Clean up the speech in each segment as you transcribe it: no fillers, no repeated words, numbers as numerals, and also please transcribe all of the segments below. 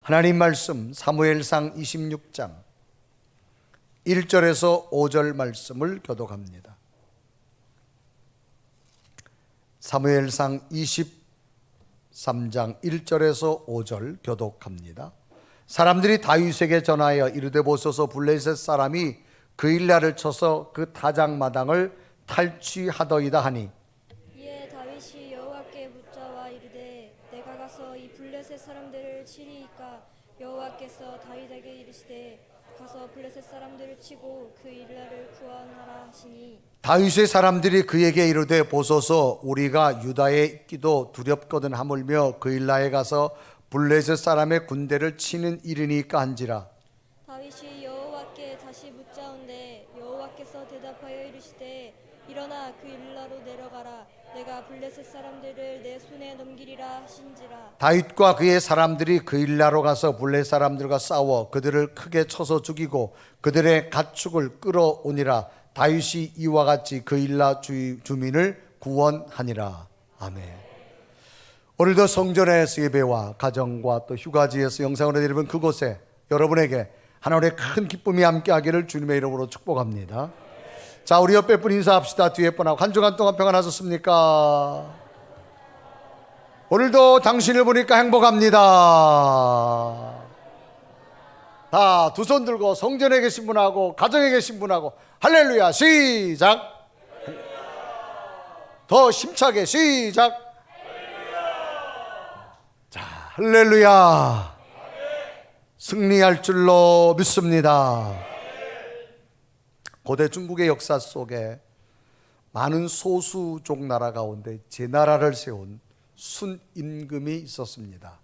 하나님 말씀 사무엘상 26장 1절에서 5절 말씀을 교독합니다. 사무엘상 23장 1절에서 5절 교독합니다. 사람들이 다윗에게 전하여 이르되 보소서, 블레셋 사람이 그일라를 쳐서 그 타작마당을 탈취하더이다 하니, 이에 다윗이 여호와께 묻자와 이르되 내가 가서 이 블레셋 사람들을 치리이까? 여호와께서 다윗에게 이르시되 가서 블레셋 사람들을 치고 그 일라를 구원하라 하시니, 다윗의 사람들이 그에게 이르되 보소서, 우리가 유다에 있기도 두렵거든 하물며 그일라에 가서 블레셋 사람의 군대를 치는 일이니까 한지라. 다윗이 여호와께 다시 묻자온데 여호와께서 대답하여 이르시되 일어나 그 일라로 내려가라. 내가 블레셋 사람들을 내 손에 넘기리라 하신지라. 다윗과 그의 사람들이 그일라로 가서 블레셋 사람들과 싸워 그들을 크게 쳐서 죽이고 그들의 가축을 끌어오니라. 다윗이 이와 같이 그일라 주민을 구원하니라. 아멘. 오늘도 성전에서 예배와 가정과 또 휴가지에서 영상으로 드리는 그곳에 여러분에게 하나님의 큰 기쁨이 함께하기를 주님의 이름으로 축복합니다. 자, 우리 옆에 분 인사합시다. 뒤에 분하고 한 주간 동안 평안하셨습니까? 오늘도 당신을 보니까 행복합니다. 다 두 손 들고 성전에 계신 분하고 가정에 계신 분하고 할렐루야 시작. 더 힘차게 시작. 자, 할렐루야. 승리할 줄로 믿습니다. 고대 중국의 역사 속에 많은 소수족 나라 가운데 제나라를 세운 순임금이 있었습니다.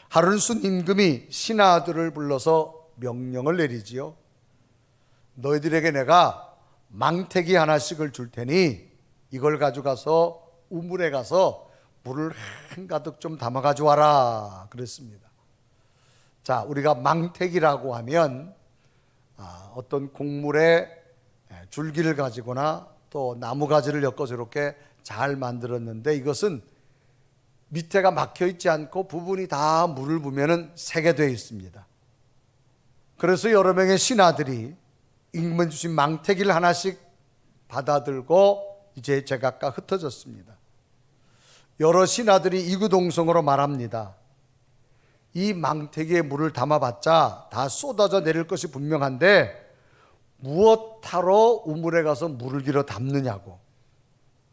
하루는 순임금이 신하들을 불러서 명령을 내리지요. 너희들에게 내가 망태기 하나씩을 줄 테니 이걸 가져가서 우물에 가서 물을 한가득 좀 담아 가져와라 그랬습니다. 자, 우리가 망태기라고 하면 어떤 곡물에 줄기를 가지거나 또 나무가지를 엮어서 이렇게 잘 만들었는데, 이것은 밑에가 막혀 있지 않고 부분이 다 물을 부으면 새게 되어 있습니다. 그래서 여러 명의 신하들이 임금 주신 망태기를 하나씩 받아들고 이제 제각각 흩어졌습니다. 여러 신하들이 이구동성으로 말합니다. 이 망태기에 물을 담아봤자 다 쏟아져 내릴 것이 분명한데 무엇하러 우물에 가서 물을 길어 담느냐고.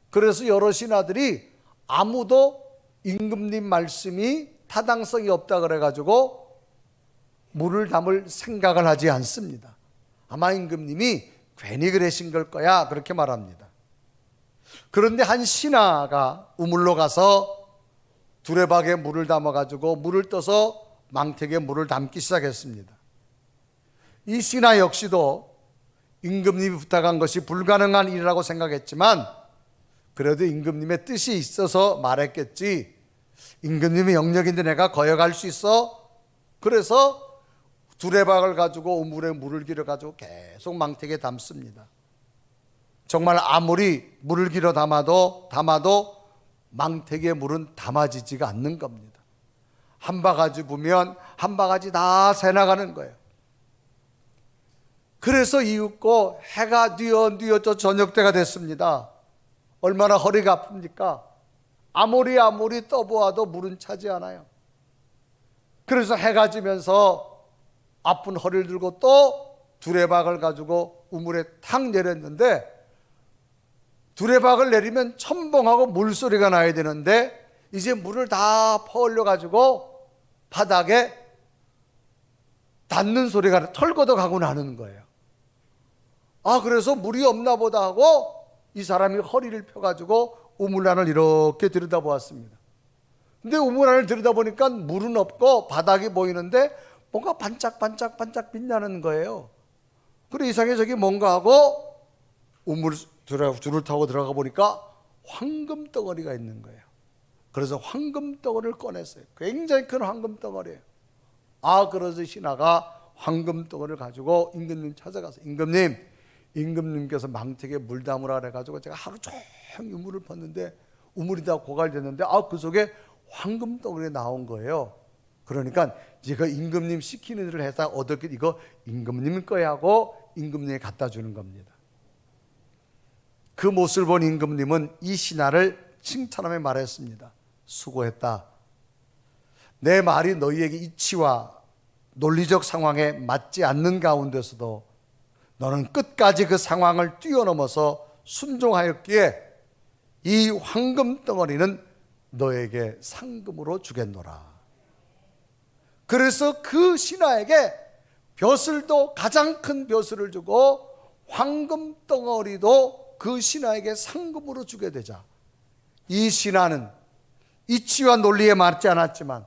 그래서 여러 신하들이 아무도 임금님 말씀이 타당성이 없다 그래가지고 물을 담을 생각을 하지 않습니다. 아마 임금님이 괜히 그러신 걸 거야 그렇게 말합니다. 그런데 한 신하가 우물로 가서 두레박에 물을 담아가지고 물을 떠서 망태기에 물을 담기 시작했습니다. 이 신하 역시도 임금님이 부탁한 것이 불가능한 일이라고 생각했지만 그래도 임금님의 뜻이 있어서 말했겠지. 임금님의 영역인데 내가 거역할 수 있어? 그래서 두레박을 가지고 우물에 물을 길어가지고 계속 망태기에 담습니다. 정말 아무리 물을 길어 담아도 망태기의 물은 담아지지가 않는 겁니다. 한 바가지 부면 한 바가지 다 새나가는 거예요. 그래서 이윽고 해가 뉘어져 저녁 때가 됐습니다. 얼마나 허리가 아픕니까? 아무리 떠보아도 물은 차지 않아요. 그래서 해가 지면서 아픈 허리를 들고 또 두레박을 가지고 우물에 탁 내렸는데, 두레박을 내리면 첨벙하고 물소리가 나야 되는데 이제 물을 다 퍼올려 가지고 바닥에 닿는 소리가 털거덕 하고 나는 거예요. 그래서 물이 없나 보다 하고 이 사람이 허리를 펴가지고 우물 안을 이렇게 들여다보았습니다. 근데 우물 안을 들여다보니까 물은 없고 바닥이 보이는데 뭔가 반짝반짝 빛나는 거예요. 그래, 이상해, 저게 뭔가 하고 우물 줄을 타고 들어가 보니까 황금 덩어리가 있는 거예요. 그래서 황금 덩어리를 꺼냈어요. 굉장히 큰 황금 덩어리예요. 그래서 신하가 황금 덩어리를 가지고 임금님 찾아가서 임금님께서 망태기에 물 담으라 그래가지고 제가 하루 종일 우물을 팠는데 우물이 다 고갈됐는데 그 속에 황금 덩어리가 나온 거예요. 그러니까 이거 임금님 시키는 일을 해서 어떻게 이거 임금님 거야 하고 임금님이 갖다 주는 겁니다. 그 모습을 본 임금님은 이 신하를 칭찬하며 말했습니다. 수고했다. 내 말이 너희에게 이치와 논리적 상황에 맞지 않는 가운데서도 너는 끝까지 그 상황을 뛰어넘어서 순종하였기에 이 황금 덩어리는 너에게 상금으로 주겠노라. 그래서 그 신하에게 벼슬도 가장 큰 벼슬을 주고 황금 덩어리도 그 신하에게 상금으로 주게 되자 이 신하는 이치와 논리에 맞지 않았지만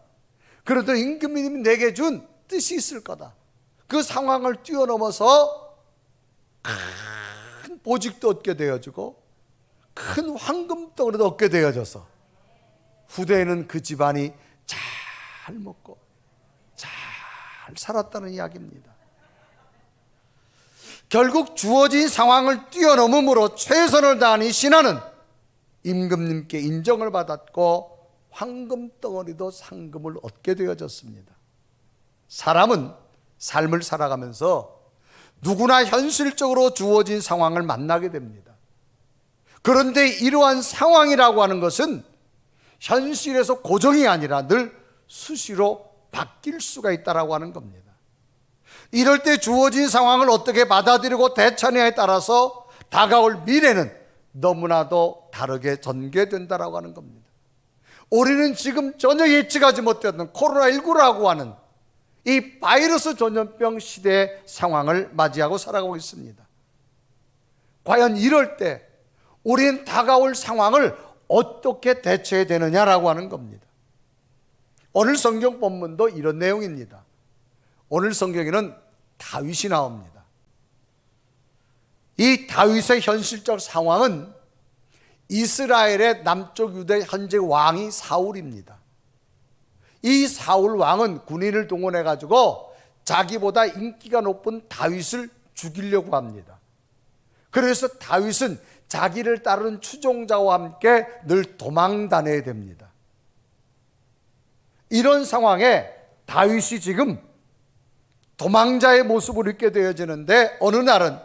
그래도 임금님이 내게 준 뜻이 있을 거다. 그 상황을 뛰어넘어서 큰 보직도 얻게 되어지고 큰 황금 덩어리도 얻게 되어져서 후대에는 그 집안이 잘 먹고 잘 살았다는 이야기입니다. 결국 주어진 상황을 뛰어넘음으로 최선을 다한 이 신하는 임금님께 인정을 받았고 황금 덩어리도 상금을 얻게 되어졌습니다. 사람은 삶을 살아가면서 누구나 현실적으로 주어진 상황을 만나게 됩니다. 그런데 이러한 상황이라고 하는 것은 현실에서 고정이 아니라 늘 수시로 바뀔 수가 있다라고 하는 겁니다. 이럴 때 주어진 상황을 어떻게 받아들이고 대처하냐에 따라서 다가올 미래는 너무나도 다르게 전개된다라고 하는 겁니다. 우리는 지금 전혀 예측하지 못했던 코로나19라고 하는 이 바이러스 전염병 시대의 상황을 맞이하고 살아가고 있습니다. 과연 이럴 때 우리는 다가올 상황을 어떻게 대처해야 되느냐라고 하는 겁니다. 오늘 성경 본문도 이런 내용입니다. 오늘 성경에는 다윗이 나옵니다. 이 다윗의 현실적 상황은 이스라엘의 남쪽 유대 현재 왕이 사울입니다. 이 사울 왕은 군인을 동원해 가지고 자기보다 인기가 높은 다윗을 죽이려고 합니다. 그래서 다윗은 자기를 따르는 추종자와 함께 늘 도망 다녀야 됩니다. 이런 상황에 다윗이 지금 도망자의 모습을 입게 되어지는데 어느 날은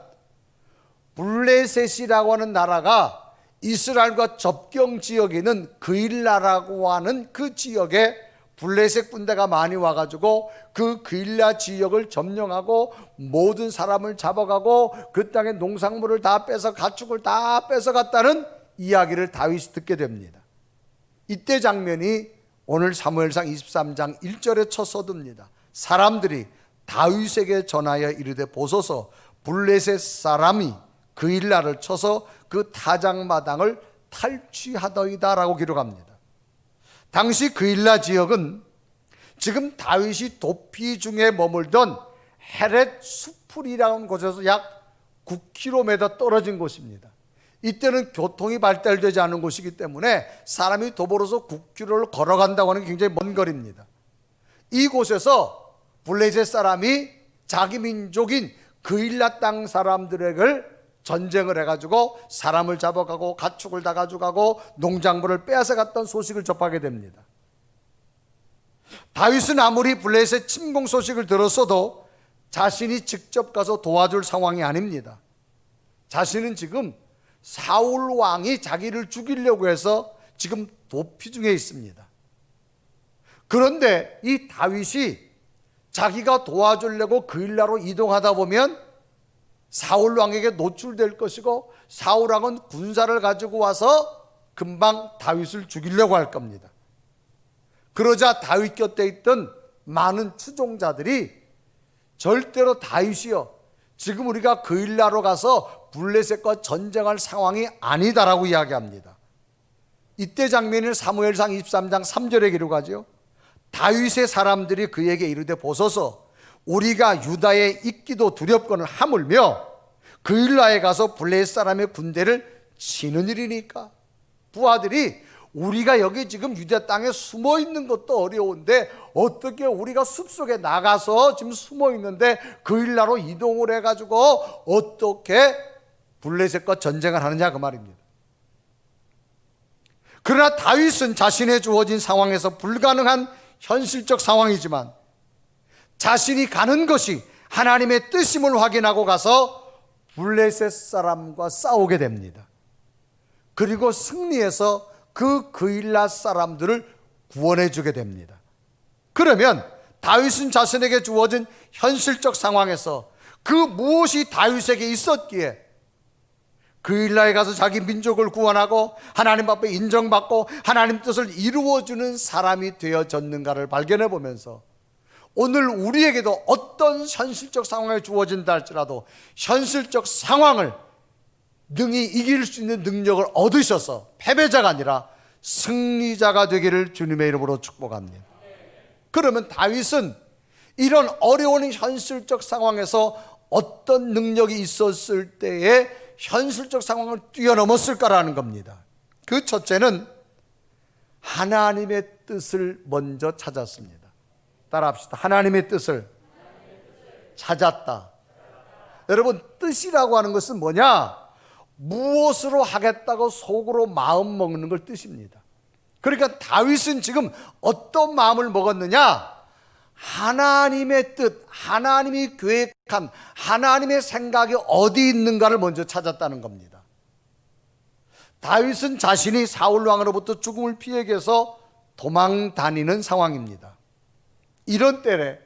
블레셋이라고 하는 나라가 이스라엘과 접경 지역에 있는 그일라라고 하는 그 지역에 블레셋 군대가 많이 와가지고 그 그일라 지역을 점령하고 모든 사람을 잡아가고 그 땅의 농산물을 다 빼서 가축을 다 뺏어갔다는 이야기를 다윗이 듣게 됩니다. 이때 장면이 오늘 사무엘상 23장 1절에 쳐서듭니다. 사람들이 다윗에게 전하여 이르되 보소서 블레셋 사람이 그일라를 쳐서 그 타작마당을 탈취하더이다 라고 기록합니다. 당시 그일라 지역은 지금 다윗이 도피 중에 머물던 헤렛 수풀이라는 곳에서 약 9km 떨어진 곳입니다. 이때는 교통이 발달되지 않은 곳이기 때문에 사람이 도보로서 9km를 걸어간다고 하는 굉장히 먼 거리입니다. 이곳에서 블레셋 사람이 자기 민족인 그일라 땅 사람들에게 전쟁을 해가지고 사람을 잡아가고 가축을 다 가져가고 농작물을 빼앗아갔던 소식을 접하게 됩니다. 다윗은 아무리 블레셋 침공 소식을 들었어도 자신이 직접 가서 도와줄 상황이 아닙니다. 자신은 지금 사울 왕이 자기를 죽이려고 해서 지금 도피 중에 있습니다. 그런데 이 다윗이 자기가 도와주려고 그일라로 이동하다 보면 사울 왕에게 노출될 것이고 사울 왕은 군사를 가지고 와서 금방 다윗을 죽이려고 할 겁니다. 그러자 다윗 곁에 있던 많은 추종자들이 절대로 다윗이여 지금 우리가 그일라로 가서 블레셋과 전쟁할 상황이 아니다라고 이야기합니다. 이때 장면을 사무엘상 23장 3절에 기록하죠. 다윗의 사람들이 그에게 이르되 보소서 우리가 유다에 있기도 두렵거늘 하물며 그일라에 가서 블레셋 사람의 군대를 치는 일이니까. 부하들이 우리가 여기 지금 유다 땅에 숨어 있는 것도 어려운데 어떻게 우리가 숲속에 나가서 지금 숨어 있는데 그일라로 이동을 해가지고 어떻게 블레셋과 전쟁을 하느냐 그 말입니다. 그러나 다윗은 자신의 주어진 상황에서 불가능한 현실적 상황이지만 자신이 가는 것이 하나님의 뜻임을 확인하고 가서 블레셋 사람과 싸우게 됩니다. 그리고 승리해서 그 그일라 사람들을 구원해 주게 됩니다. 그러면 다윗은 자신에게 주어진 현실적 상황에서 그 무엇이 다윗에게 있었기에 그일라에 가서 자기 민족을 구원하고 하나님 앞에 인정받고 하나님 뜻을 이루어주는 사람이 되어졌는가를 발견해 보면서 오늘 우리에게도 어떤 현실적 상황에 주어진다 할지라도 현실적 상황을 능히 이길 수 있는 능력을 얻으셔서 패배자가 아니라 승리자가 되기를 주님의 이름으로 축복합니다. 그러면 다윗은 이런 어려운 현실적 상황에서 어떤 능력이 있었을 때에 현실적 상황을 뛰어넘었을까라는 겁니다. 그 첫째는 하나님의 뜻을 먼저 찾았습니다. 따라합시다. 하나님의 뜻을 찾았다. 여러분, 뜻이라고 하는 것은 뭐냐? 무엇으로 하겠다고 속으로 마음 먹는 걸 뜻입니다. 그러니까 다윗은 지금 어떤 마음을 먹었느냐? 하나님의 뜻, 하나님이 계획한 하나님의 생각이 어디 있는가를 먼저 찾았다는 겁니다. 다윗은 자신이 사울 왕으로부터 죽음을 피하기 위해서 도망 다니는 상황입니다. 이런 때에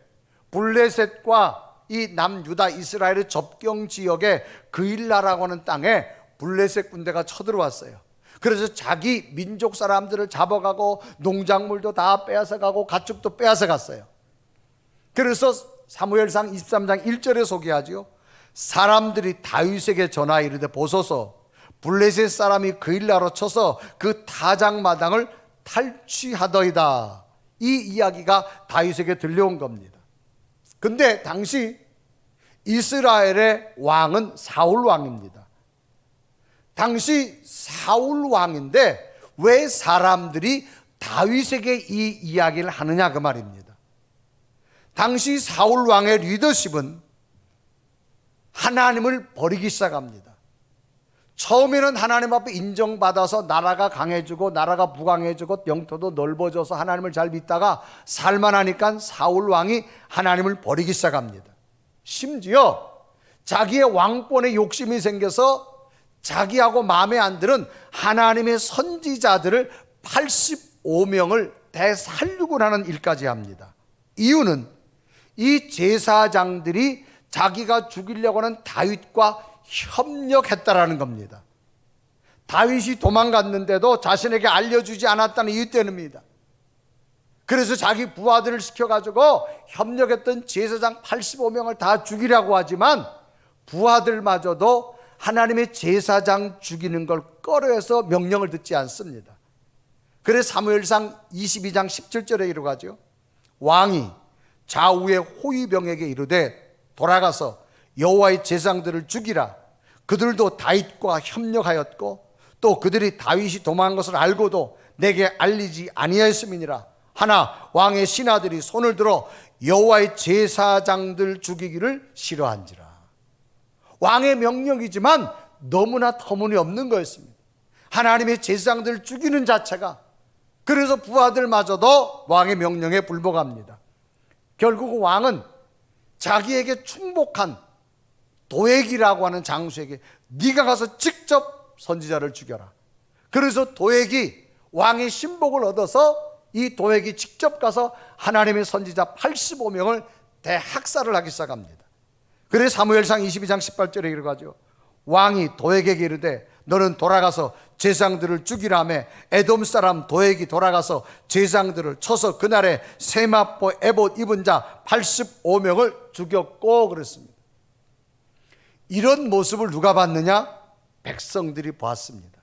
블레셋과 이 남유다 이스라엘의 접경 지역에 그일라라고 하는 땅에 블레셋 군대가 쳐들어왔어요. 그래서 자기 민족 사람들을 잡아가고 농작물도 다 빼앗아가고 가축도 빼앗아갔어요. 그래서 사무엘상 23장 1절에 소개하죠. 사람들이 다윗에게 전하 이르되 보소서 블레셋 사람이 그일라로 쳐서 그 타작마당을 탈취하더이다. 이 이야기가 다윗에게 들려온 겁니다. 근데 당시 이스라엘의 왕은 사울 왕입니다. 당시 사울 왕인데 왜 사람들이 다윗에게 이 이야기를 하느냐 그 말입니다. 당시 사울 왕의 리더십은 하나님을 버리기 시작합니다. 처음에는 하나님 앞에 인정받아서 나라가 강해지고 나라가 부강해지고 영토도 넓어져서 하나님을 잘 믿다가 살만하니까 사울 왕이 하나님을 버리기 시작합니다. 심지어 자기의 왕권에 욕심이 생겨서 자기하고 마음에 안 드는 하나님의 선지자들을 85명을 대살육을 일까지 합니다. 이유는 이 제사장들이 자기가 죽이려고 하는 다윗과 협력했다라는 겁니다. 다윗이 도망갔는데도 자신에게 알려주지 않았다는 이유 때문입니다. 그래서 자기 부하들을 시켜가지고 협력했던 제사장 85명을 다 죽이려고 하지만 부하들마저도 하나님의 제사장 죽이는 걸 꺼려해서 명령을 듣지 않습니다. 그래서 사무엘상 22장 17절에 이르가죠. 왕이 좌우의 호위병에게 이르되 돌아가서 여호와의 제사장들을 죽이라. 그들도 다윗과 협력하였고 또 그들이 다윗이 도망한 것을 알고도 내게 알리지 아니하였음이니라. 하나 왕의 신하들이 손을 들어 여호와의 제사장들 죽이기를 싫어한지라. 왕의 명령이지만 너무나 터무니없는 거였습니다. 하나님의 제사장들을 죽이는 자체가. 그래서 부하들마저도 왕의 명령에 불복합니다. 결국 왕은 자기에게 충복한 도액이라고 하는 장수에게 네가 가서 직접 선지자를 죽여라. 그래서 도액이 왕의 신복을 얻어서 이 도액이 직접 가서 하나님의 선지자 85명을 대학살을 하기 시작합니다. 그래서 사무엘상 22장 18절에 이르가죠. 왕이 도액에게 이르되 너는 돌아가서 제사장들을 죽이라며 에돔 사람 도액이 돌아가서 제사장들을 쳐서 그날에 세마포 에봇 입은 자 85명을 죽였고 그랬습니다. 이런 모습을 누가 봤느냐? 백성들이 보았습니다.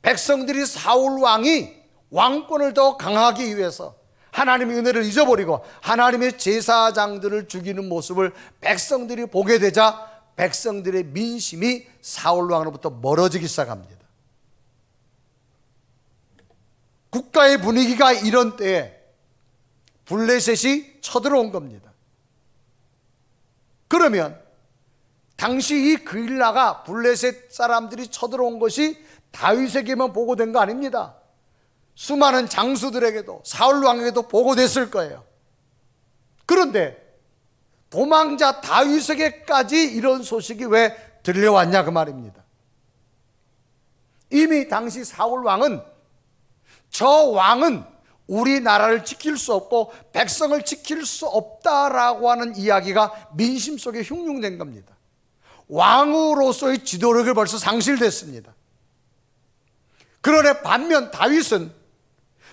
백성들이 사울 왕이 왕권을 더 강하기 위해서 하나님의 은혜를 잊어버리고 하나님의 제사장들을 죽이는 모습을 백성들이 보게 되자 백성들의 민심이 사울 왕으로부터 멀어지기 시작합니다. 국가의 분위기가 이런 때에 블레셋이 쳐들어온 겁니다. 그러면 당시 이 그일라가 블레셋 사람들이 쳐들어온 것이 다윗에게만 보고된 거 아닙니다. 수많은 장수들에게도 사울 왕에게도 보고됐을 거예요. 그런데 도망자 다윗에게까지 이런 소식이 왜 들려왔냐 그 말입니다. 이미 당시 사울 왕은 저 왕은 우리나라를 지킬 수 없고 백성을 지킬 수 없다라고 하는 이야기가 민심 속에 흉흉된 겁니다. 왕으로서의 지도력을 벌써 상실됐습니다. 그러나 반면 다윗은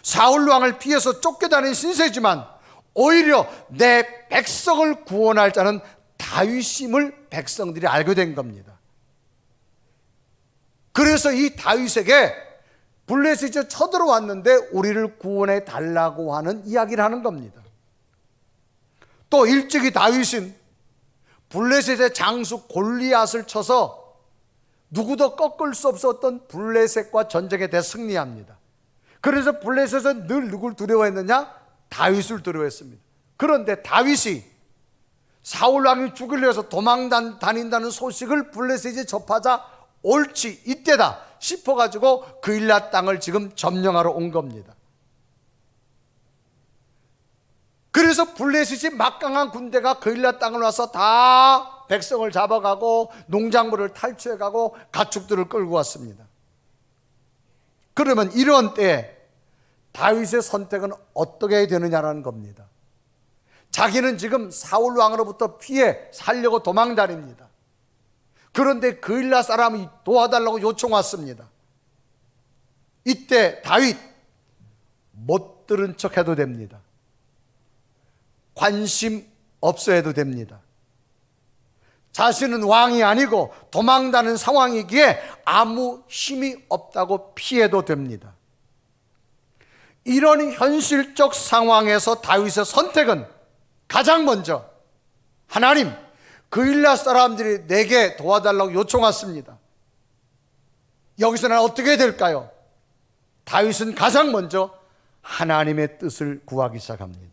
사울 왕을 피해서 쫓겨다닌 신세지만 오히려 내 백성을 구원할 자는 다윗임을 백성들이 알게 된 겁니다. 그래서 이 다윗에게 블레셋이 쳐들어왔는데 우리를 구원해 달라고 하는 이야기를 하는 겁니다. 또 일찍이 다윗은 블레셋의 장수 골리앗을 쳐서 누구도 꺾을 수 없었던 블레셋과 전쟁에 대해 승리합니다. 그래서 블레셋은 늘 누굴 두려워했느냐? 다윗을 두려워했습니다. 그런데 다윗이 사울 왕이 죽이려 해서 도망 다닌다는 소식을 블레셋이 접하자 옳지 이때다 싶어가지고 그일랏 땅을 지금 점령하러 온 겁니다. 그래서 블레셋이 막강한 군대가 그일랏 땅을 와서 다 백성을 잡아가고 농작물을 탈취해가고 가축들을 끌고 왔습니다. 그러면 이런 때에 다윗의 선택은 어떻게 되느냐라는 겁니다. 자기는 지금 사울 왕으로부터 피해 살려고 도망 다닙니다. 그런데 그일랏 사람이 도와달라고 요청 왔습니다. 이때 다윗 못 들은 척 해도 됩니다. 관심 없어 해도 됩니다. 자신은 왕이 아니고 도망다는 상황이기에 아무 힘이 없다고 피해도 됩니다. 이런 현실적 상황에서 다윗의 선택은 가장 먼저 하나님, 그일랏 사람들이 내게 도와달라고 요청 왔습니다. 여기서 난 어떻게 될까요? 다윗은 가장 먼저 하나님의 뜻을 구하기 시작합니다.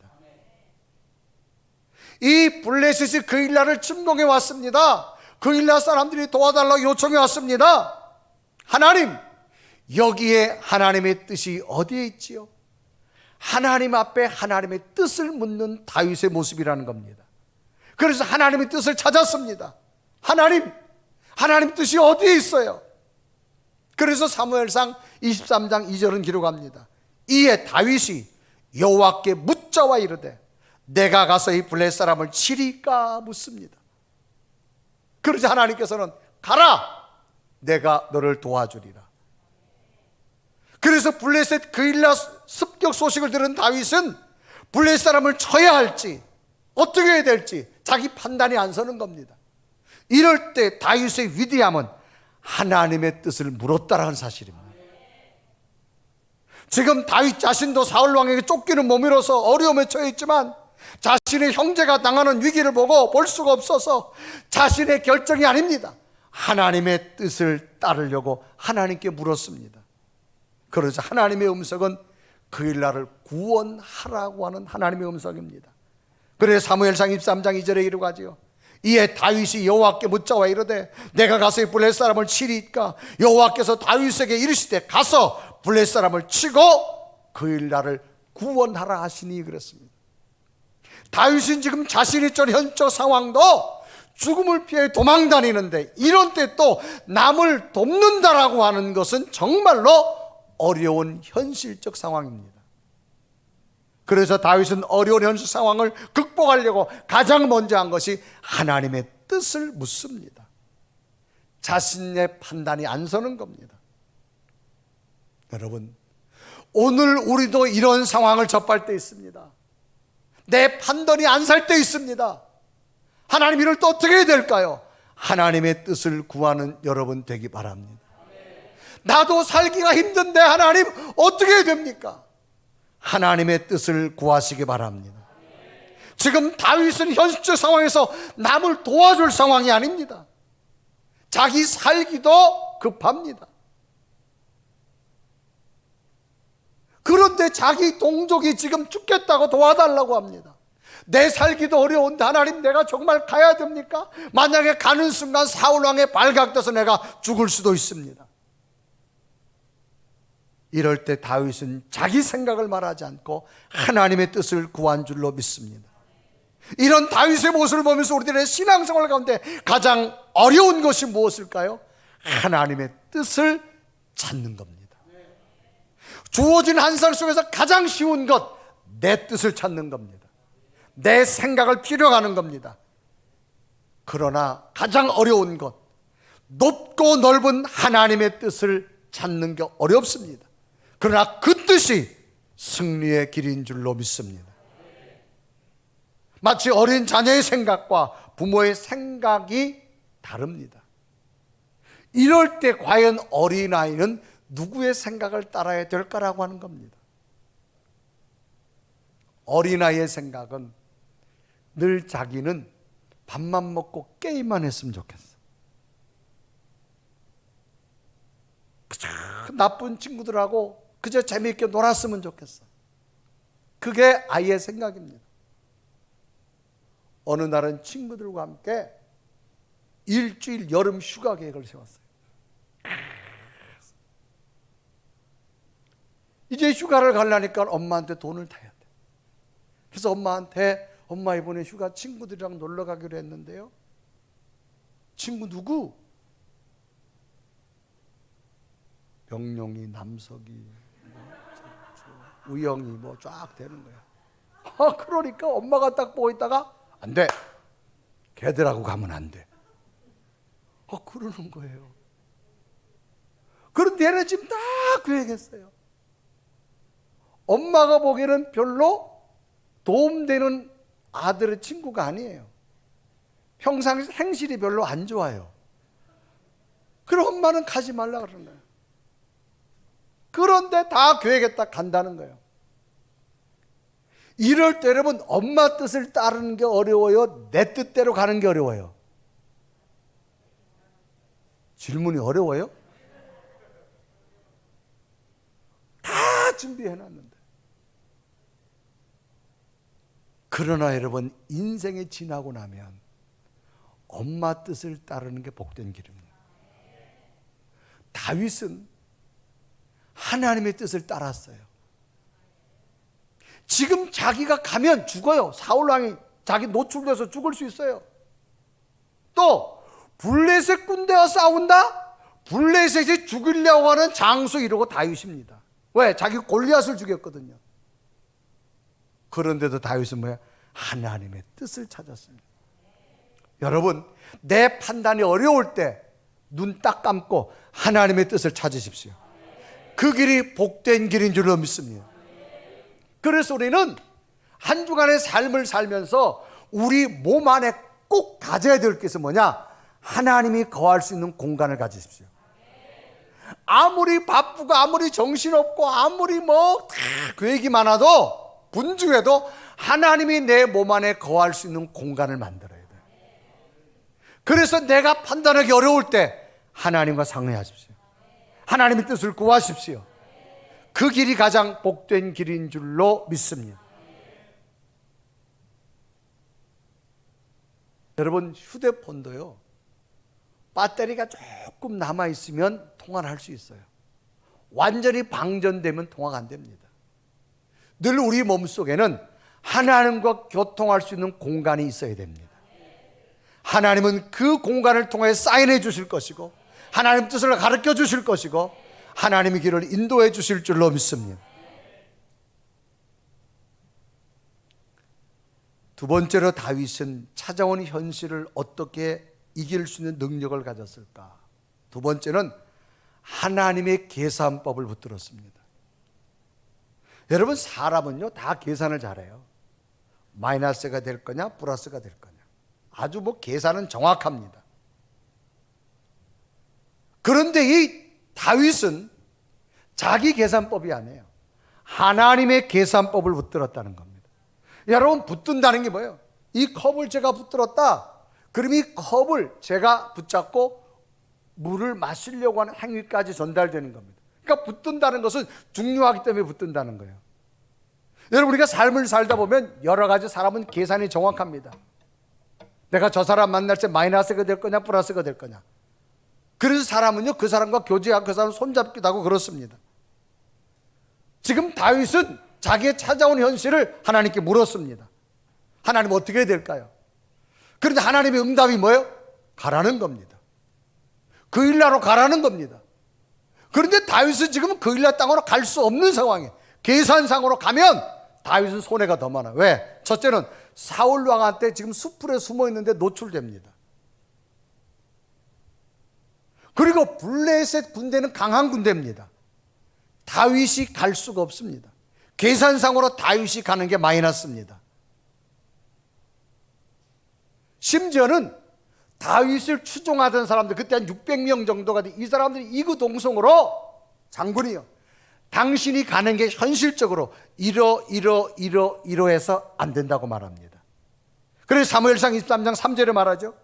이 블레셋이 그일랏을 침공해 왔습니다. 그일랏 사람들이 도와달라고 요청해 왔습니다. 하나님, 여기에 하나님의 뜻이 어디에 있지요? 하나님 앞에 하나님의 뜻을 묻는 다윗의 모습이라는 겁니다. 그래서 하나님의 뜻을 찾았습니다. 하나님 뜻이 어디에 있어요? 그래서 사무엘상 23장 2절은 기록합니다. 이에 다윗이 여호와께 묻자와 이르되 내가 가서 이 블레셋 사람을 치리까 묻습니다. 그러자 하나님께서는 가라, 내가 너를 도와주리라. 그래서 블레셋 그일랏 습격 소식을 들은 다윗은 블레셋 사람을 쳐야 할지 어떻게 해야 될지 자기 판단이 안 서는 겁니다. 이럴 때 다윗의 위대함은 하나님의 뜻을 물었다라는 사실입니다. 지금 다윗 자신도 사울 왕에게 쫓기는 몸이로서 어려움에 처해 있지만 자신의 형제가 당하는 위기를 보고 볼 수가 없어서 자신의 결정이 아닙니다. 하나님의 뜻을 따르려고 하나님께 물었습니다. 그러자 하나님의 음성은 그일랏을 구원하라고 하는 하나님의 음성입니다. 그래서 사무엘상 23장 2절에 이르가지요. 이에 다윗이 여호와께 묻자와 이르되 내가 가서 이 블레셋 사람을 치리이까 여호와께서 다윗에게 이르시되 가서 블레셋 사람을 치고 그일랏을 구원하라 하시니 그랬습니다. 다윗은 지금 자신이 처한 현적 상황도 죽음을 피해 도망 다니는데 이런 때 또 남을 돕는다라고 하는 것은 정말로 어려운 현실적 상황입니다. 그래서 다윗은 어려운 현실 상황을 극복하려고 가장 먼저 한 것이 하나님의 뜻을 묻습니다. 자신의 판단이 안 서는 겁니다. 여러분, 오늘 우리도 이런 상황을 접할 때 있습니다. 내 판단이 안 살 때 있습니다. 하나님, 이럴 때 어떻게 해야 될까요? 하나님의 뜻을 구하는 여러분 되기 바랍니다. 나도 살기가 힘든데 하나님 어떻게 해야 됩니까? 하나님의 뜻을 구하시기 바랍니다. 지금 다윗은 현실적 상황에서 남을 도와줄 상황이 아닙니다. 자기 살기도 급합니다. 그런데 자기 동족이 지금 죽겠다고 도와달라고 합니다. 내 살기도 어려운데 하나님, 내가 정말 가야 됩니까? 만약에 가는 순간 사울 왕에 발각돼서 내가 죽을 수도 있습니다. 이럴 때 다윗은 자기 생각을 말하지 않고 하나님의 뜻을 구한 줄로 믿습니다. 이런 다윗의 모습을 보면서 우리들의 신앙생활 가운데 가장 어려운 것이 무엇일까요? 하나님의 뜻을 찾는 겁니다. 주어진 한 살 속에서 가장 쉬운 것, 내 뜻을 찾는 겁니다. 내 생각을 필요하는 겁니다. 그러나 가장 어려운 것, 높고 넓은 하나님의 뜻을 찾는 게 어렵습니다. 그러나 그 뜻이 승리의 길인 줄로 믿습니다. 마치 어린 자녀의 생각과 부모의 생각이 다릅니다. 이럴 때 과연 어린아이는 누구의 생각을 따라야 될까라고 하는 겁니다. 어린아이의 생각은 늘 자기는 밥만 먹고 게임만 했으면 좋겠어. 그저 나쁜 친구들하고 그저 재미있게 놀았으면 좋겠어. 그게 아이의 생각입니다. 어느 날은 친구들과 함께 일주일 여름 휴가 계획을 세웠어요. 이제 휴가를 가려니까 엄마한테 돈을 타야 돼. 그래서 엄마한테 엄마 이번에 휴가 친구들이랑 놀러 가기로 했는데요. 친구 누구? 명룡이, 남석이, 우영이 뭐 쫙 되는 거야. 그러니까 엄마가 딱 보고 있다가 안 돼. 걔들하고 가면 안 돼. 그러는 거예요. 그런데 얘는 지금 딱 계획했어요. 엄마가 보기에는 별로 도움되는 아들의 친구가 아니에요. 평상 행실이 별로 안 좋아요. 그럼 엄마는 가지 말라 그러는 거예요. 그런데 다 계획했다 간다는 거예요. 이럴 때 여러분, 엄마 뜻을 따르는 게 어려워요? 내 뜻대로 가는 게 어려워요? 질문이 어려워요? 다 준비해놨는데. 그러나 여러분, 인생이 지나고 나면 엄마 뜻을 따르는 게 복된 길입니다. 다윗은 하나님의 뜻을 따랐어요. 지금 자기가 가면 죽어요. 사울왕이 자기 노출돼서 죽을 수 있어요. 또 블레셋 군대와 싸운다? 블레셋이 죽이려고 하는 장수 이러고 다윗입니다. 왜? 자기 골리앗을 죽였거든요. 그런데도 다윗은 뭐야? 하나님의 뜻을 찾았습니다. 여러분, 내 판단이 어려울 때 눈 딱 감고 하나님의 뜻을 찾으십시오. 그 길이 복된 길인 줄로 믿습니다. 그래서 우리는 한 주간의 삶을 살면서 우리 몸 안에 꼭 가져야 될 것은 뭐냐? 하나님이 거할 수 있는 공간을 가지십시오. 아무리 바쁘고 아무리 정신없고 아무리 뭐 다 계획이 많아도 분주해도 하나님이 내 몸 안에 거할 수 있는 공간을 만들어야 돼요. 그래서 내가 판단하기 어려울 때 하나님과 상의하십시오. 하나님의 뜻을 구하십시오. 그 길이 가장 복된 길인 줄로 믿습니다. 여러분, 휴대폰도요, 배터리가 조금 남아있으면 통화를 할 수 있어요. 완전히 방전되면 통화가 안 됩니다. 늘 우리 몸속에는 하나님과 교통할 수 있는 공간이 있어야 됩니다. 하나님은 그 공간을 통해 사인해 주실 것이고 하나님 뜻을 가르쳐 주실 것이고 하나님의 길을 인도해 주실 줄로 믿습니다. 두 번째로 다윗은 찾아온 현실을 어떻게 이길 수 있는 능력을 가졌을까? 두 번째는 하나님의 계산법을 붙들었습니다. 여러분, 사람은요 다 계산을 잘해요. 마이너스가 될 거냐 플러스가 될 거냐, 아주 뭐 계산은 정확합니다. 그런데 이 다윗은 자기 계산법이 아니에요. 하나님의 계산법을 붙들었다는 겁니다. 여러분, 붙든다는 게 뭐예요? 이 컵을 제가 붙들었다. 그럼 이 컵을 제가 붙잡고 물을 마시려고 하는 행위까지 전달되는 겁니다. 그러니까 붙든다는 것은 중요하기 때문에 붙든다는 거예요. 여러분, 우리가 삶을 살다 보면 여러 가지 사람은 계산이 정확합니다. 내가 저 사람 만날 때 마이너스가 될 거냐 플러스가 될 거냐. 그래서 사람은요 그 사람과 교제하고 그 사람 손잡기도 하고 그렇습니다. 지금 다윗은 자기의 찾아온 현실을 하나님께 물었습니다. 하나님 어떻게 해야 될까요? 그런데 하나님의 응답이 뭐예요? 가라는 겁니다. 그일라로 가라는 겁니다. 그런데 다윗은 지금 그일라 땅으로 갈 수 없는 상황이에요. 계산상으로 가면 다윗은 손해가 더 많아요. 왜? 첫째는 사울 왕한테 지금 수풀에 숨어 있는데 노출됩니다. 그리고 블레셋 군대는 강한 군대입니다. 다윗이 갈 수가 없습니다. 계산상으로 다윗이 가는 게 마이너스입니다. 심지어는 다윗을 추종하던 사람들, 그때 한 600명 정도가 돼, 이 사람들이 이구동성으로 장군이요, 당신이 가는 게 현실적으로 이러해서 안 된다고 말합니다. 그래서 사무엘상 23장 3절에 말하죠.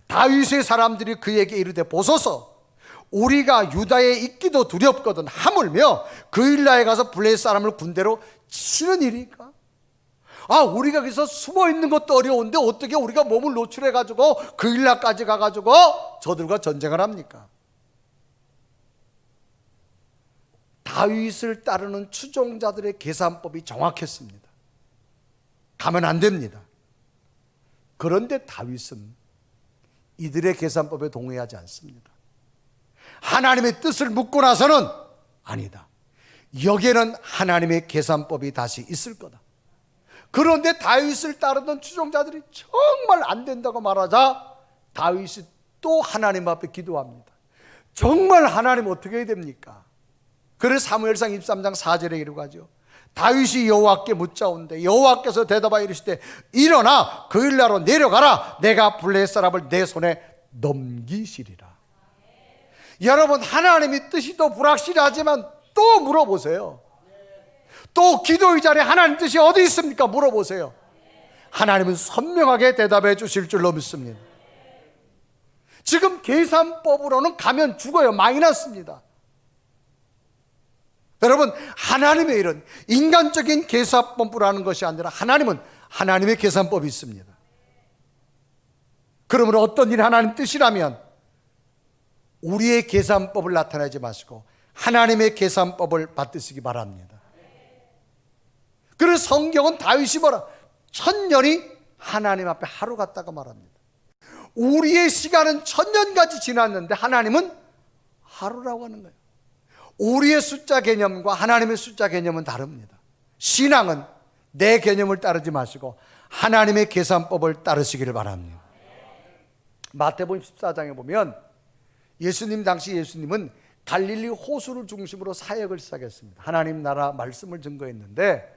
다윗의 사람들이 그에게 이르되 보소서, 우리가 유다에 있기도 두렵거든 하물며 그일라에 가서 블레셋 사람을 군대로 치는 일이니까. 우리가 거기서 숨어 있는 것도 어려운데 어떻게 우리가 몸을 노출해 가지고 그일라까지 가 가지고 저들과 전쟁을 합니까? 다윗을 따르는 추종자들의 계산법이 정확했습니다. 가면 안 됩니다. 그런데 다윗은 이들의 계산법에 동의하지 않습니다. 하나님의 뜻을 묻고 나서는 아니다, 여기에는 하나님의 계산법이 다시 있을 거다. 그런데 다윗을 따르던 추종자들이 정말 안 된다고 말하자 다윗이 또 하나님 앞에 기도합니다. 정말 하나님 어떻게 해야 됩니까? 그래서 사무엘상 23장 4절에 이르고 하죠. 다윗이 여호와께 묻자온데 여호와께서 대답하여 이르시되 일어나 그일라로 내려가라, 내가 블레셋 사람을 내 손에 넘기시리라. 여러분, 하나님의 뜻이 또 불확실하지만 또 물어보세요. 또 기도의 자리에 하나님 뜻이 어디 있습니까? 물어보세요. 하나님은 선명하게 대답해 주실 줄로 믿습니다. 지금 계산법으로는 가면 죽어요. 마이너스입니다. 여러분, 하나님의 일은 인간적인 계산법으로하는 것이 아니라 하나님은 하나님의 계산법이 있습니다. 그러므로 어떤 일이 하나님 뜻이라면 우리의 계산법을 나타내지 마시고 하나님의 계산법을 받드시기 바랍니다. 그래서 성경은 다윗이 뭐라? 1000년이 하나님 앞에 하루 같다고 말합니다. 우리의 시간은 1000년까지 지났는데 하나님은 하루라고 하는 거예요. 우리의 숫자 개념과 하나님의 숫자 개념은 다릅니다. 신앙은 내 개념을 따르지 마시고 하나님의 계산법을 따르시기를 바랍니다. 마태복음 14장에 보면 예수님 당시 예수님은 갈릴리 호수를 중심으로 사역을 시작했습니다. 하나님 나라 말씀을 증거했는데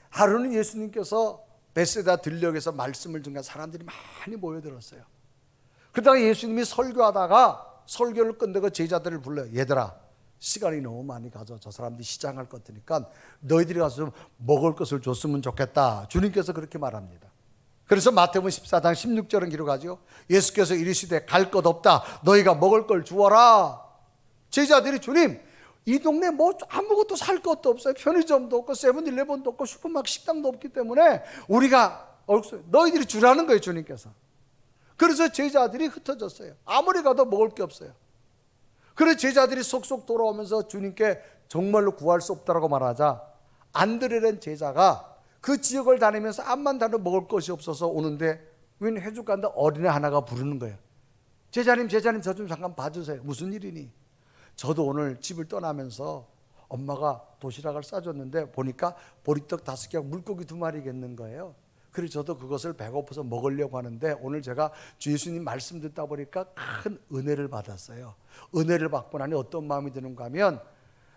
하루는 예수님께서 베세다 들녘에서 말씀을 증거한 사람들이 많이 모여들었어요. 그러다가 예수님이 설교하다가 설교를 끝내고 제자들을 불러요. 얘들아, 시간이 너무 많이 가서 저 사람들이 시장할 것 같으니까 너희들이 가서 좀 먹을 것을 줬으면 좋겠다. 주님께서 그렇게 말합니다. 그래서 마태복음 14장 16절은 기록하죠. 예수께서 이르시되 갈 것 없다, 너희가 먹을 걸 주어라. 제자들이 주님, 이 동네 뭐 아무것도 살 것도 없어요. 편의점도 없고 세븐일레븐도 없고 슈퍼마켓 식당도 없기 때문에 우리가 너희들이 주라는 거예요, 주님께서. 그래서 제자들이 흩어졌어요. 아무리 가도 먹을 게 없어요. 그래서 제자들이 속속 돌아오면서 주님께 정말로 구할 수 없다고 말하자 안드레라는 제자가 그 지역을 다니면서 암만 다녀 먹을 것이 없어서 오는데 웬 해줄간데 어린애 하나가 부르는 거예요. 제자님 저 좀 잠깐 봐주세요. 무슨 일이니? 저도 오늘 집을 떠나면서 엄마가 도시락을 싸줬는데 보니까 보리떡 5개하고 물고기 2마리겠는 거예요. 그래서 저도 그것을 배고파서 먹으려고 하는데 오늘 제가 주 예수님 말씀 듣다 보니까 큰 은혜를 받았어요. 은혜를 받고 나니 어떤 마음이 드는가 하면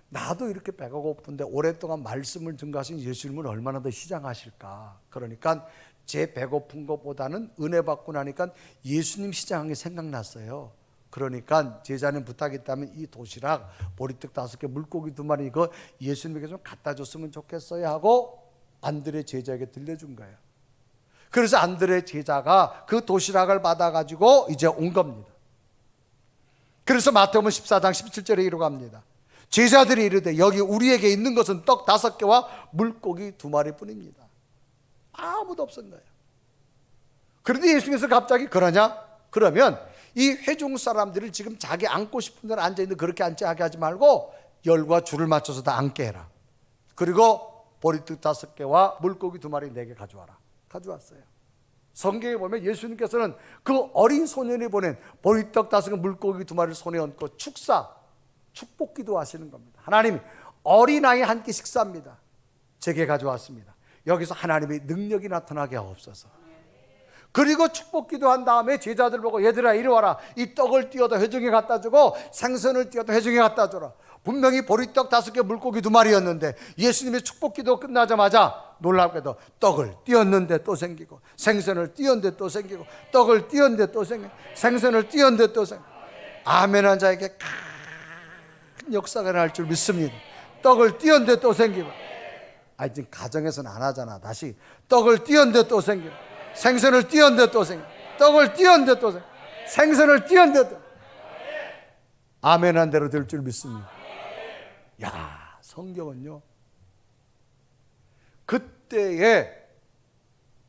나도 이렇게 배가 고픈데 오랫동안 말씀을 증거하신 예수님은 얼마나 더 시장하실까. 그러니까 제 배고픈 것보다는 은혜 받고 나니까 예수님 시장한 게 생각났어요. 그러니까 제자님 부탁이 있다면 이 도시락 보리떡 5개 물고기 2마리 이거 예수님에게 좀 갖다 줬으면 좋겠어요 하고 안드레 제자에게 들려준 거예요. 그래서 안드레 제자가 그 도시락을 받아가지고 이제 온 겁니다. 그래서 마태복음 14장 17절에 이르갑니다. 제자들이 이르되 여기 우리에게 있는 것은 떡 5개와 물고기 2마리 뿐입니다. 아무도 없었던 거예요. 그런데 예수님께서 갑자기 그러냐? 그러면 이 회중 사람들을 지금 자기 앉고 싶은 데는 앉아있는데 그렇게 앉게 하지 말고 열과 줄을 맞춰서 다 앉게 해라. 그리고 보리떡 5개와 물고기 2마리 내게 가져와라. 가져왔어요. 성경에 보면 예수님께서는 그 어린 소년이 보낸 보리떡 5개, 물고기 2마리를 손에 얹고 축복기도 하시는 겁니다. 하나님, 어린아이 한 끼 식사입니다. 제게 가져왔습니다. 여기서 하나님의 능력이 나타나게 하옵소서. 그리고 축복기도 한 다음에 제자들 보고 얘들아 이리 와라. 이 떡을 띄어도 회중에 갖다 주고 생선을 띄어도 회중에 갖다 줘라. 분명히 보리떡 5개, 물고기 2마리였는데 예수님의 축복기도 끝나자마자 놀랍게도 떡을 띄었는데 또 생기고, 생선을 띄었는데 또 생기고, 떡을 띄었는데 또 생기고, 생선을 띄었는데 또 생기고. 아멘한 자에게 큰 역사가 날 줄 믿습니다. 떡을 띄었는데 또 생기고. 지금 가정에서는 안 하잖아. 다시 떡을 띄었는데 또 생기고, 생선을 띄었는데 또 생기고, 떡을 띄었는데 또 생기고, 생선을 띄었는데 또. 아멘한 대로 될 줄 믿습니다. 야, 성경은요, 그때에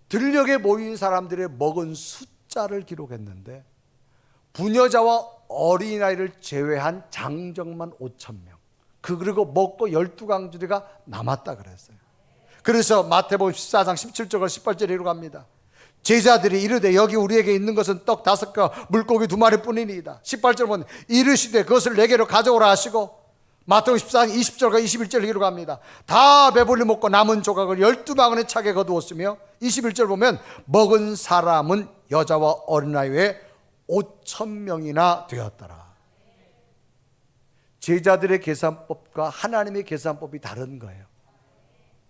들녘에 모인 사람들의 먹은 숫자를 기록했는데 부녀자와 어린아이를 제외한 장정만 5,000명. 그리고 먹고 12강주리가 남았다 그랬어요. 그래서 마태복음 14장 17절과 18절에 이러고 갑니다. 제자들이 이르되 여기 우리에게 있는 것은 떡 5개와 물고기 2마리 뿐이니이다. 18절 보면 이르시되 그것을 내게로 가져오라 하시고, 마태복음 14장 20절과 21절을 기록합니다. 다 배불리 먹고 남은 조각을 12바구니에 차게 거두었으며, 21절 보면 먹은 사람은 여자와 어린아이 외에 5,000명이나 되었더라. 제자들의 계산법과 하나님의 계산법이 다른 거예요.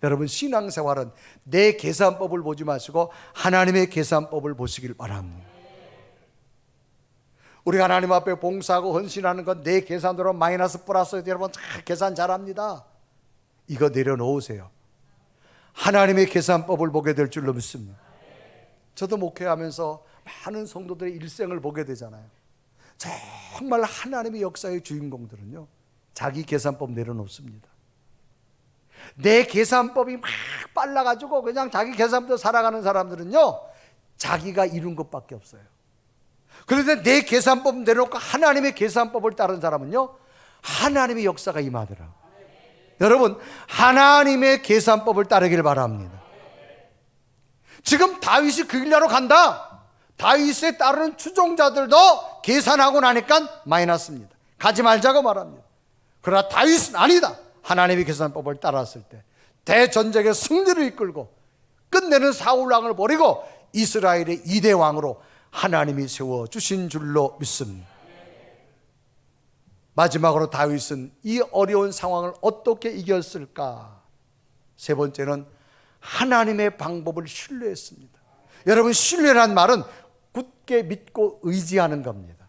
여러분, 신앙생활은 내 계산법을 보지 마시고 하나님의 계산법을 보시길 바랍니다. 우리가 하나님 앞에 봉사하고 헌신하는 건 내 계산으로 마이너스 플러스, 여러분 계산 잘합니다. 이거 내려놓으세요. 하나님의 계산법을 보게 될 줄로 믿습니다. 저도 목회하면서 많은 성도들의 일생을 보게 되잖아요. 정말 하나님의 역사의 주인공들은요, 자기 계산법 내려놓습니다. 내 계산법이 막 빨라가지고 그냥 자기 계산법대로 살아가는 사람들은요, 자기가 이룬 것밖에 없어요. 그런데 내 계산법 내려놓고 하나님의 계산법을 따른 사람은요, 하나님의 역사가 임하더라. 여러분, 하나님의 계산법을 따르길 바랍니다. 지금 다윗이 그 길로 간다. 다윗에 따르는 추종자들도 계산하고 나니까 마이너스입니다. 가지 말자고 말합니다. 그러나 다윗은 아니다. 하나님의 계산법을 따랐을 때 대전쟁의 승리를 이끌고 끝내는 사울왕을 버리고 이스라엘의 2대 왕으로 하나님이 세워주신 줄로 믿습니다. 마지막으로 다윗은 이 어려운 상황을 어떻게 이겼을까? 세 번째는 하나님의 방법을 신뢰했습니다. 여러분, 신뢰란 말은 굳게 믿고 의지하는 겁니다.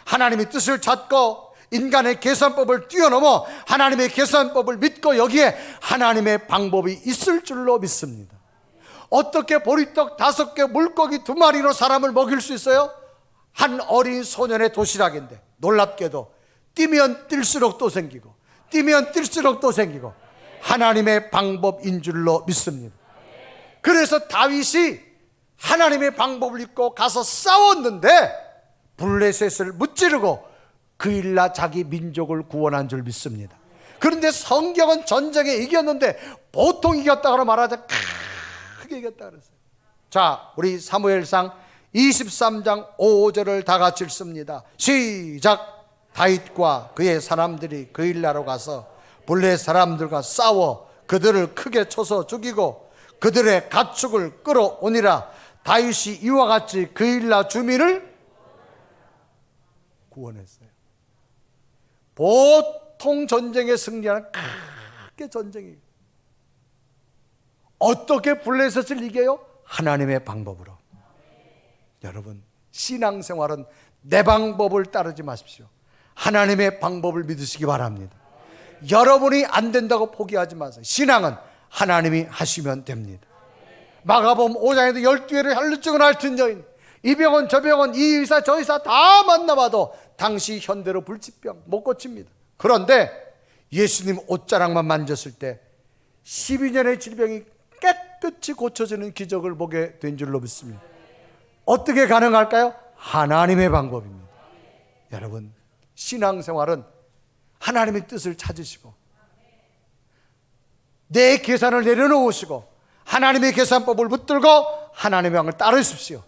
하나님의 뜻을 찾고 인간의 계산법을 뛰어넘어 하나님의 계산법을 믿고 여기에 하나님의 방법이 있을 줄로 믿습니다. 어떻게 보리떡 5개, 물고기 2마리로 사람을 먹일 수 있어요? 한 어린 소년의 도시락인데 놀랍게도 뛰면 뛸수록 또 생기고, 뛰면 뛸수록 또 생기고, 하나님의 방법인 줄로 믿습니다. 그래서 다윗이 하나님의 방법을 믿고 가서 싸웠는데 블레셋을 무찌르고 그 일나 자기 민족을 구원한 줄 믿습니다. 그런데 성경은 전쟁에 이겼는데 보통 이겼다고 말하자 크게 이겼다 그랬어요. 자, 우리 사무엘상 23장 5절을 다 같이 읽습니다. 시작. 다윗과 그의 사람들이 그 일나로 가서 블레셋 사람들과 싸워 그들을 크게 쳐서 죽이고 그들의 가축을 끌어오니라. 다윗이 이와 같이 그 일나 주민을 구원했어요. 보통 전쟁에 승리하는 크게 전쟁이에요. 어떻게 블레셋을 이겨요? 하나님의 방법으로. 여러분, 신앙생활은 내 방법을 따르지 마십시오. 하나님의 방법을 믿으시기 바랍니다. 여러분이 안 된다고 포기하지 마세요. 신앙은 하나님이 하시면 됩니다. 마가복음 5장에도 12회를 혈루증을 앓던 여인, 이 병원 저 병원 이 의사 저 의사 다 만나봐도 당시 현대로 불치병 못 고칩니다. 그런데 예수님 옷자락만 만졌을 때 12년의 질병이 깨끗이 고쳐지는 기적을 보게 된 줄로 믿습니다. 어떻게 가능할까요? 하나님의 방법입니다. 여러분, 신앙생활은 하나님의 뜻을 찾으시고 내 계산을 내려놓으시고 하나님의 계산법을 붙들고 하나님의 왕을 따르십시오.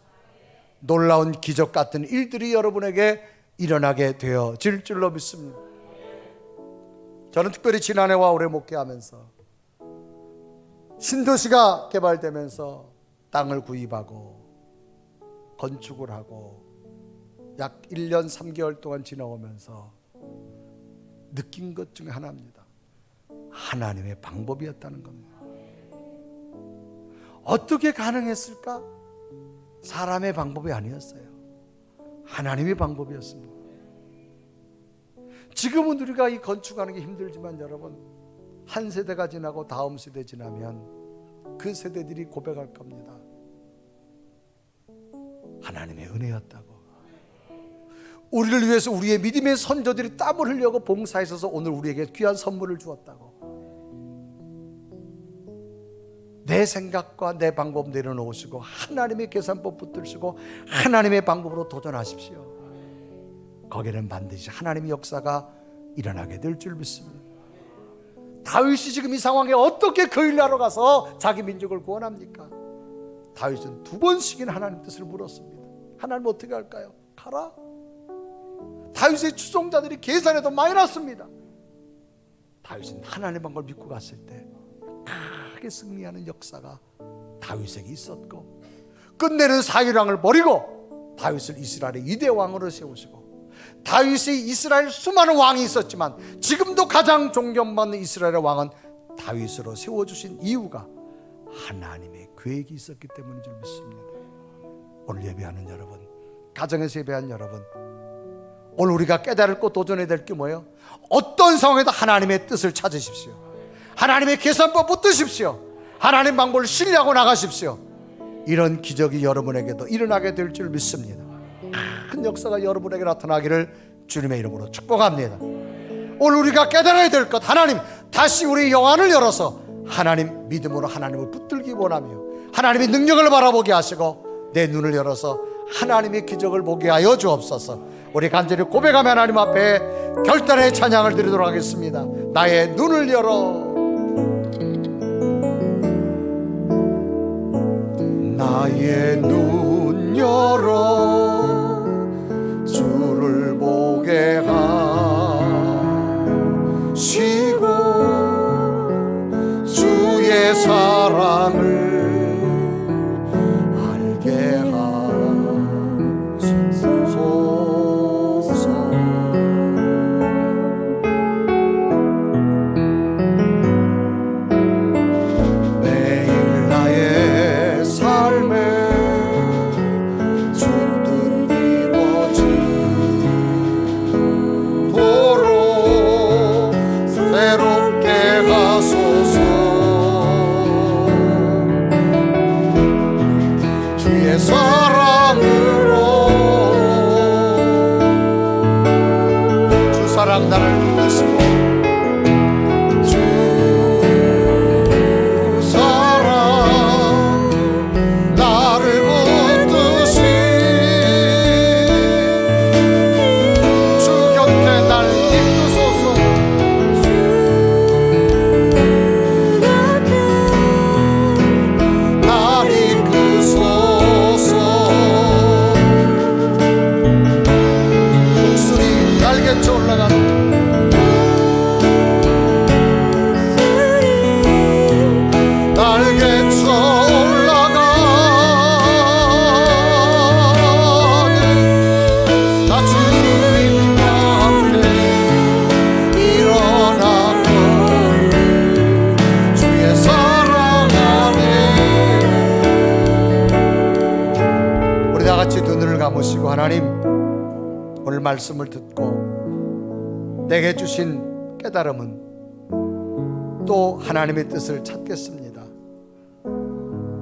놀라운 기적 같은 일들이 여러분에게 일어나게 되어질 줄로 믿습니다. 저는 특별히 지난해와 올해 목회하면서 신도시가 개발되면서 땅을 구입하고 건축을 하고 약 1년 3개월 동안 지나오면서 느낀 것 중에 하나입니다. 하나님의 방법이었다는 겁니다. 어떻게 가능했을까? 사람의 방법이 아니었어요. 하나님의 방법이었습니다. 지금은 우리가 이 건축하는 게 힘들지만 여러분, 한 세대가 지나고 다음 세대 지나면 그 세대들이 고백할 겁니다. 하나님의 은혜였다고. 우리를 위해서 우리의 믿음의 선조들이 땀을 흘려고 봉사했어서 오늘 우리에게 귀한 선물을 주었다고. 내 생각과 내 방법 내려놓으시고 하나님의 계산법 붙들시고 하나님의 방법으로 도전하십시오. 거기는 반드시 하나님의 역사가 일어나게 될 줄 믿습니다. 다윗이 지금 이 상황에 어떻게 그 일을 하러 가서 자기 민족을 구원합니까? 다윗은 2번씩이나 하나님 뜻을 물었습니다. 하나님 어떻게 할까요? 가라. 다윗의 추종자들이 계산해도 많이 났습니다. 다윗은 하나님의 방법을 믿고 갔을 때 크게 승리하는 역사가 다윗에게 있었고, 끝내는 사울왕을 버리고 다윗을 이스라엘의 2대 왕으로 세우시고, 다윗이 이스라엘 수많은 왕이 있었지만 지금도 가장 존경받는 이스라엘의 왕은 다윗으로 세워주신 이유가 하나님의 계획이 있었기 때문인 줄 믿습니다. 오늘 예배하는 여러분, 가정에서 예배하는 여러분, 오늘 우리가 깨달고 도전해야 될 게 뭐예요? 어떤 상황에도 하나님의 뜻을 찾으십시오. 하나님의 계산법 붙드십시오. 하나님 방법을 신뢰하고 나가십시오. 이런 기적이 여러분에게도 일어나게 될 줄 믿습니다. 큰 역사가 여러분에게 나타나기를 주님의 이름으로 축복합니다. 오늘 우리가 깨달아야 될 것, 하나님 다시 우리 영안을 열어서 하나님 믿음으로 하나님을 붙들기 원하며 하나님의 능력을 바라보게 하시고 내 눈을 열어서 하나님의 기적을 보게 하여 주옵소서. 우리 간절히 고백하며 하나님 앞에 결단의 찬양을 드리도록 하겠습니다. 나의 눈을 열어, 나의 눈 열어 주를 보게 하시고 주의 사랑을 알게 하소서. 매일 나의 삶에 사랑으로 주 사랑 나를 붙드시고 주 사랑 나를 붙드시 주 곁에 날 이끄소서. 날 이끄소서. 날개쳐 올라가는 날개쳐 올라가는 나 주님과 함께 일어나고 주의 사랑 안에. 우리 다 같이 두 눈을 감으시고 하나님, 오늘 말씀을 듣고 내게 주신 깨달음은 또 하나님의 뜻을 찾겠습니다.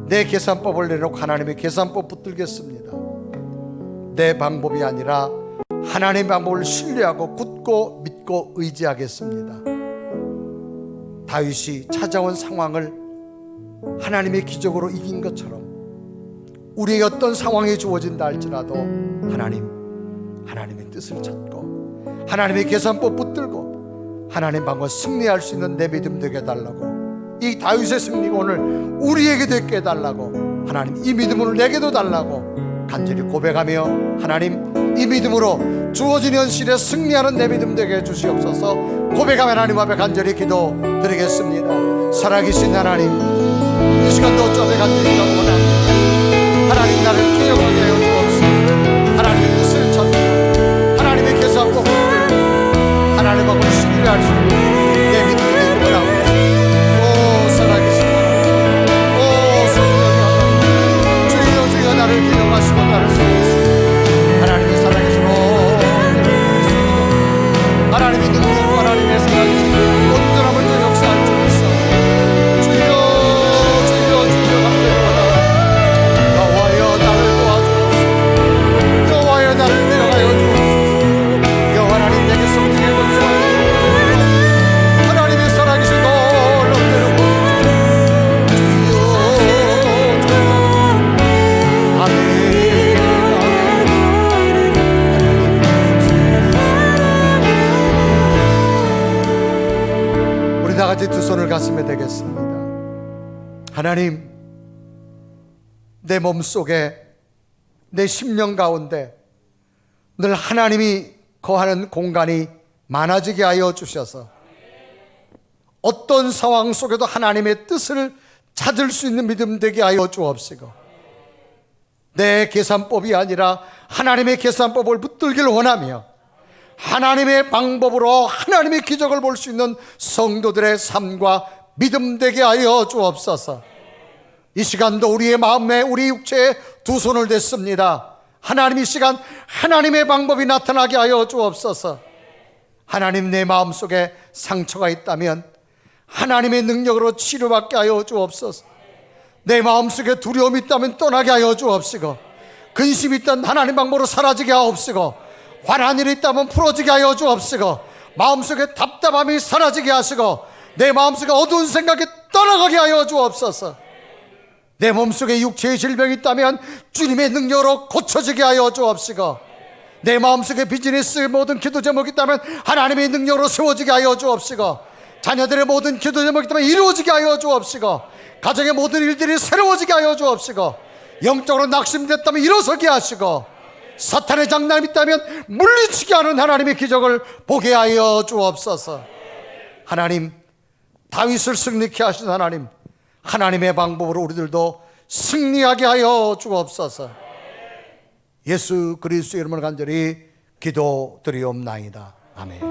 내 계산법을 내놓고 하나님의 계산법 붙들겠습니다. 내 방법이 아니라 하나님의 방법을 신뢰하고 굳고 믿고 의지하겠습니다. 다윗이 찾아온 상황을 하나님의 기적으로 이긴 것처럼 우리의 어떤 상황이 주어진다 할지라도 하나님의 뜻을 찾고 하나님의 계산법 붙들고 하나님 방법 승리할 수 있는 내 믿음 되게 해달라고 이 다윗의 승리가 오늘 우리에게도 있게 해달라고, 하나님 이 믿음을 내게도 달라고 간절히 고백하며, 하나님 이 믿음으로 주어진 현실에 승리하는 내 믿음 되게 해주시옵소서. 고백하며 하나님 앞에 간절히 기도드리겠습니다. 살아계신 하나님, 이 시간도 어쩌면 간절히 기도합니다. 하나님 나를 기억하게 하여 주옵소서. 하나님의 뜻을 찾고 하나님의 계산법을 하나님하고 신뢰할 수 있는 내 믿음이 되기를 원합니다. 오 살아계신 하나님, 오 성령의 하나님, 주여 주여 나를 기억하시고 나를 세우시고 하나님이 살아계시고 하나님의 능력과 하나님의 살아계신 온전함을 또 역사할 줄 있어. 주여 주여 주여 간절히 원합니다. 여호와여 나를 도와주옵소서. 여호와여 나를 기억하여 주옵소서. 여호와 하나님 내게 성령의 권세와 하나님의 살아계신 놀라운 은혜를 주여 주여 아멘. 우리 다 같이 두 손을 가슴에 대겠습니다. 하나님, 내 몸속에 내 심령 가운데 늘 하나님이 거하는 공간이 많아지게 하여 주셔서 어떤 상황 속에도 하나님의 뜻을 찾을 수 있는 믿음 되게 하여 주옵시고, 내 계산법이 아니라 하나님의 계산법을 붙들기를 원하며 하나님의 방법으로 하나님의 기적을 볼 수 있는 성도들의 삶과 믿음 되게 하여 주옵소서. 이 시간도 우리의 마음에 우리 육체에 두 손을 댔습니다. 하나님 이 시간 하나님의 방법이 나타나게 하여 주옵소서. 하나님 내 마음속에 상처가 있다면 하나님의 능력으로 치료받게 하여 주옵소서. 내 마음속에 두려움이 있다면 떠나게 하여 주옵시고, 근심이 있다면 하나님 방법으로 사라지게 하옵시고, 화난 일이 있다면 풀어지게 하여 주옵시고, 마음속에 답답함이 사라지게 하시고, 내 마음속에 어두운 생각이 떠나가게 하여 주옵소서. 내 몸속에 육체의 질병이 있다면 주님의 능력으로 고쳐지게 하여 주옵시고, 내 마음속에 비즈니스의 모든 기도 제목이 있다면 하나님의 능력으로 세워지게 하여 주옵시고, 자녀들의 모든 기도 제목이 있다면 이루어지게 하여 주옵시고, 가정의 모든 일들이 새로워지게 하여 주옵시고, 영적으로 낙심됐다면 일어서게 하시고, 사탄의 장난이 있다면 물리치게 하는 하나님의 기적을 보게 하여 주옵소서. 하나님, 다윗을 승리케 하신 하나님, 하나님의 방법으로 우리들도 승리하게 하여 주옵소서. 예수 그리스도의 이름으로 간절히 기도드리옵나이다. 아멘.